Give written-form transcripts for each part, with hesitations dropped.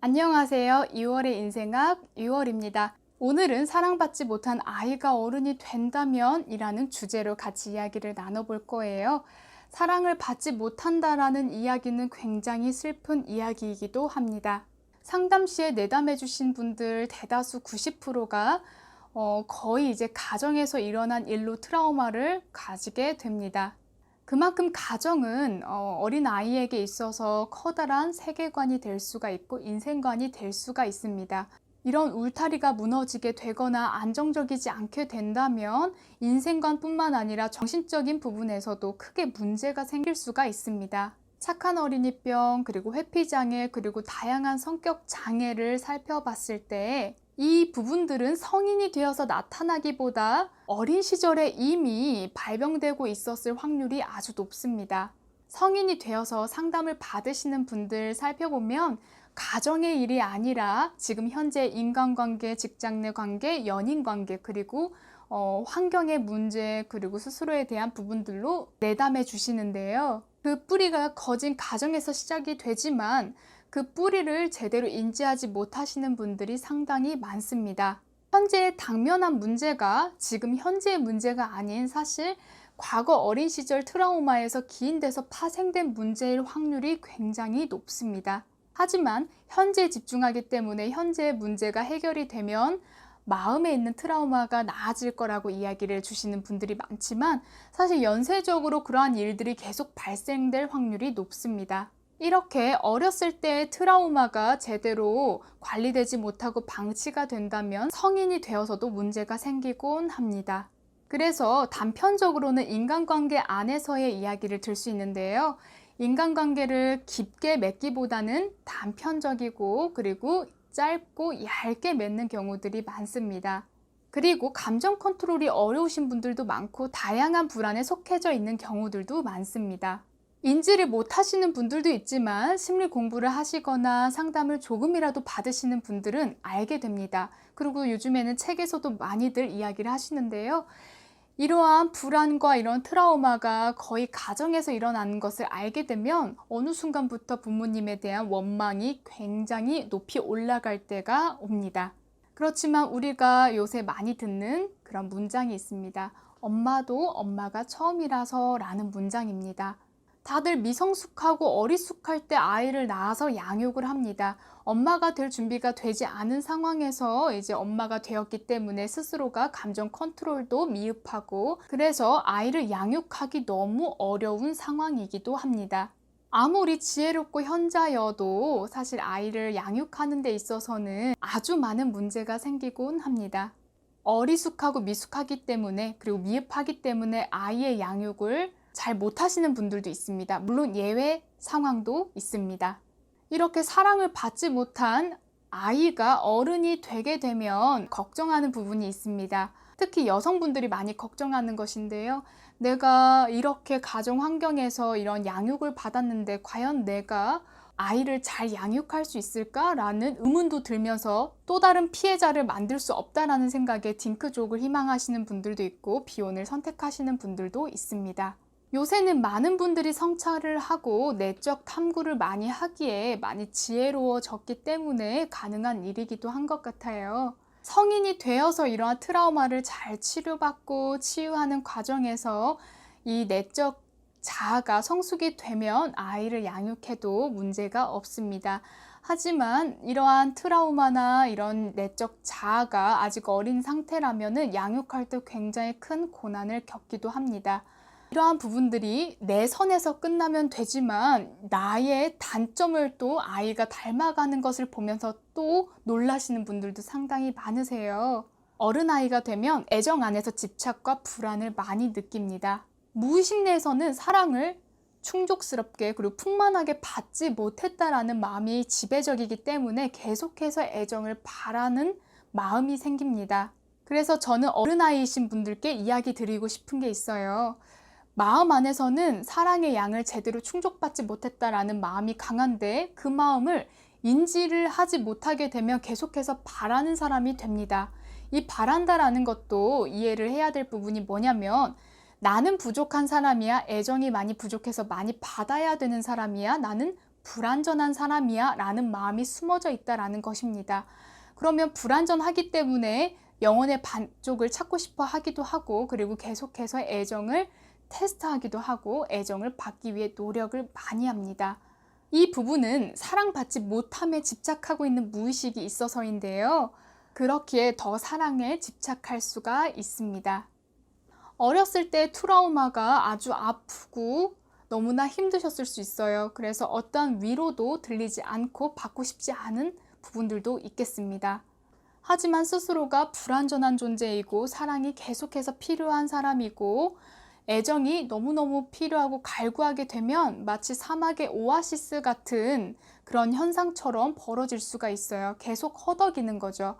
안녕하세요. 2월의 인생학 6월입니다. 오늘은 사랑받지 못한 아이가 어른이 된다면 이라는 주제로 같이 이야기를 나눠볼 거예요. 사랑을 받지 못한다라는 이야기는 굉장히 슬픈 이야기이기도 합니다. 상담 시에 내담해 주신 분들 대다수 90%가 거의 이제 가정에서 일어난 일로 트라우마를 가지게 됩니다. 그만큼 가정은 어린 아이에게 있어서 커다란 세계관이 될 수가 있고 인생관이 될 수가 있습니다. 이런 울타리가 무너지게 되거나 안정적이지 않게 된다면 인생관뿐만 아니라 정신적인 부분에서도 크게 문제가 생길 수가 있습니다. 착한 어린이병, 그리고 회피장애, 그리고 다양한 성격 장애를 살펴봤을 때 이 부분들은 성인이 되어서 나타나기보다 어린 시절에 이미 발병되고 있었을 확률이 아주 높습니다. 성인이 되어서 상담을 받으시는 분들 살펴보면 가정의 일이 아니라 지금 현재 인간관계, 직장 내 관계, 연인 관계, 그리고 환경의 문제, 그리고 스스로에 대한 부분들로 내담해 주시는데요. 그 뿌리가 거진 가정에서 시작이 되지만 그 뿌리를 제대로 인지하지 못하시는 분들이 상당히 많습니다. 현재의 당면한 문제가 지금 현재의 문제가 아닌 사실 과거 어린 시절 트라우마에서 기인돼서 파생된 문제일 확률이 굉장히 높습니다. 하지만 현재에 집중하기 때문에 현재의 문제가 해결이 되면 마음에 있는 트라우마가 나아질 거라고 이야기를 주시는 분들이 많지만 사실 연쇄적으로 그러한 일들이 계속 발생될 확률이 높습니다. 이렇게 어렸을 때의 트라우마가 제대로 관리되지 못하고 방치가 된다면 성인이 되어서도 문제가 생기곤 합니다. 그래서 단편적으로는 인간관계 안에서의 이야기를 들 수 있는데요. 인간관계를 깊게 맺기보다는 단편적이고 그리고 짧고 얇게 맺는 경우들이 많습니다. 그리고 감정 컨트롤이 어려우신 분들도 많고 다양한 불안에 속해져 있는 경우들도 많습니다. 인지를 못하시는 분들도 있지만 심리 공부를 하시거나 상담을 조금이라도 받으시는 분들은 알게 됩니다. 그리고 요즘에는 책에서도 많이들 이야기를 하시는데요. 이러한 불안과 이런 트라우마가 거의 가정에서 일어나는 것을 알게 되면 어느 순간부터 부모님에 대한 원망이 굉장히 높이 올라갈 때가 옵니다. 그렇지만 우리가 요새 많이 듣는 그런 문장이 있습니다. 엄마도 엄마가 처음이라서 라는 문장입니다. 다들 미성숙하고 어리숙할 때 아이를 낳아서 양육을 합니다. 엄마가 될 준비가 되지 않은 상황에서 이제 엄마가 되었기 때문에 스스로가 감정 컨트롤도 미흡하고 그래서 아이를 양육하기 너무 어려운 상황이기도 합니다. 아무리 지혜롭고 현자여도 사실 아이를 양육하는 데 있어서는 아주 많은 문제가 생기곤 합니다. 어리숙하고 미숙하기 때문에 그리고 미흡하기 때문에 아이의 양육을 잘 못하시는 분들도 있습니다. 물론 예외 상황도 있습니다. 이렇게 사랑을 받지 못한 아이가 어른이 되게 되면 걱정하는 부분이 있습니다. 특히 여성분들이 많이 걱정하는 것인데요. 내가 이렇게 가정 환경에서 이런 양육을 받았는데 과연 내가 아이를 잘 양육할 수 있을까라는 의문도 들면서 또 다른 피해자를 만들 수 없다라는 생각에 딩크족을 희망하시는 분들도 있고 비혼을 선택하시는 분들도 있습니다. 요새는 많은 분들이 성찰을 하고 내적 탐구를 많이 하기에 많이 지혜로워졌기 때문에 가능한 일이기도 한 것 같아요. 성인이 되어서 이러한 트라우마를 잘 치료받고 치유하는 과정에서 이 내적 자아가 성숙이 되면 아이를 양육해도 문제가 없습니다. 하지만 이러한 트라우마나 이런 내적 자아가 아직 어린 상태라면 양육할 때 굉장히 큰 고난을 겪기도 합니다. 이러한 부분들이 내 선에서 끝나면 되지만 나의 단점을 또 아이가 닮아가는 것을 보면서 또 놀라시는 분들도 상당히 많으세요. 어른아이가 되면 애정 안에서 집착과 불안을 많이 느낍니다. 무의식 내에서는 사랑을 충족스럽게 그리고 풍만하게 받지 못했다라는 마음이 지배적이기 때문에 계속해서 애정을 바라는 마음이 생깁니다. 그래서 저는 어른아이이신 분들께 이야기 드리고 싶은 게 있어요. 마음 안에서는 사랑의 양을 제대로 충족받지 못했다라는 마음이 강한데 그 마음을 인지를 하지 못하게 되면 계속해서 바라는 사람이 됩니다. 이 바란다라는 것도 이해를 해야 될 부분이 뭐냐면 나는 부족한 사람이야, 애정이 많이 부족해서 많이 받아야 되는 사람이야, 나는 불완전한 사람이야 라는 마음이 숨어져 있다라는 것입니다. 그러면 불완전하기 때문에 영혼의 반쪽을 찾고 싶어 하기도 하고, 그리고 계속해서 애정을 테스트하기도 하고 애정을 받기 위해 노력을 많이 합니다. 이 부분은 사랑받지 못함에 집착하고 있는 무의식이 있어서인데요. 그렇기에 더 사랑에 집착할 수가 있습니다. 어렸을 때 트라우마가 아주 아프고 너무나 힘드셨을 수 있어요. 그래서 어떠한 위로도 들리지 않고 받고 싶지 않은 부분들도 있겠습니다. 하지만 스스로가 불완전한 존재이고 사랑이 계속해서 필요한 사람이고 애정이 너무너무 필요하고 갈구하게 되면 마치 사막의 오아시스 같은 그런 현상처럼 벌어질 수가 있어요. 계속 허덕이는 거죠.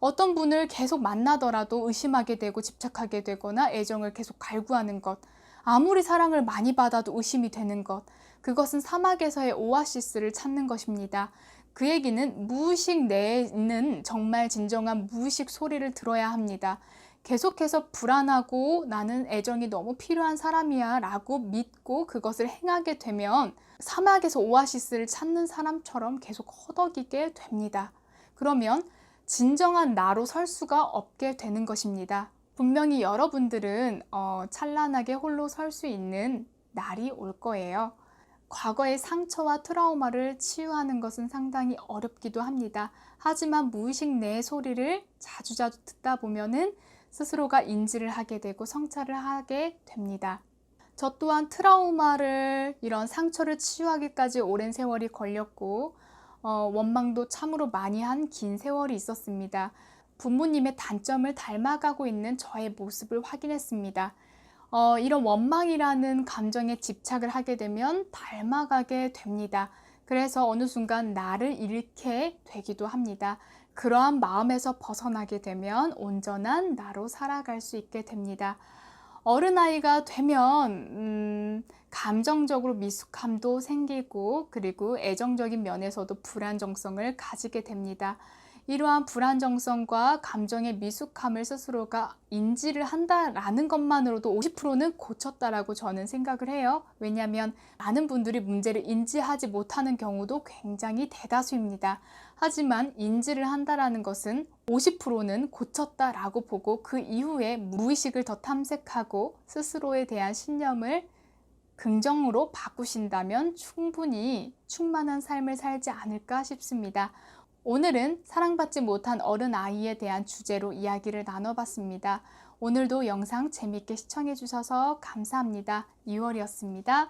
어떤 분을 계속 만나더라도 의심하게 되고 집착하게 되거나 애정을 계속 갈구하는 것, 아무리 사랑을 많이 받아도 의심이 되는 것, 그것은 사막에서의 오아시스를 찾는 것입니다. 그 얘기는 무의식 내에 있는 정말 진정한 무의식 소리를 들어야 합니다. 계속해서 불안하고 나는 애정이 너무 필요한 사람이야 라고 믿고 그것을 행하게 되면 사막에서 오아시스를 찾는 사람처럼 계속 허덕이게 됩니다. 그러면 진정한 나로 설 수가 없게 되는 것입니다. 분명히 여러분들은 찬란하게 홀로 설 수 있는 날이 올 거예요. 과거의 상처와 트라우마를 치유하는 것은 상당히 어렵기도 합니다. 하지만 무의식 내의 소리를 자주자주 듣다 보면은 스스로가 인지를 하게 되고 성찰을 하게 됩니다. 저 또한 트라우마를, 이런 상처를 치유하기까지 오랜 세월이 걸렸고 원망도 참으로 많이 한 긴 세월이 있었습니다. 부모님의 단점을 닮아가고 있는 저의 모습을 확인했습니다. 이런 원망이라는 감정에 집착을 하게 되면 닮아가게 됩니다. 그래서 어느 순간 나를 잃게 되기도 합니다. 그러한 마음에서 벗어나게 되면 온전한 나로 살아갈 수 있게 됩니다. 어른아이가 되면 감정적으로 미숙함도 생기고, 그리고 애정적인 면에서도 불안정성을 가지게 됩니다. 이러한 불안정성과 감정의 미숙함을 스스로가 인지를 한다라는 것만으로도 50%는 고쳤다라고 저는 생각을 해요. 왜냐하면 많은 분들이 문제를 인지하지 못하는 경우도 굉장히 대다수입니다. 하지만 인지를 한다라는 것은 50%는 고쳤다라고 보고 그 이후에 무의식을 더 탐색하고 스스로에 대한 신념을 긍정으로 바꾸신다면 충분히 충만한 삶을 살지 않을까 싶습니다. 오늘은 사랑받지 못한 어른아이에 대한 주제로 이야기를 나눠봤습니다. 오늘도 영상 재밌게 시청해 주셔서 감사합니다. 2월이었습니다.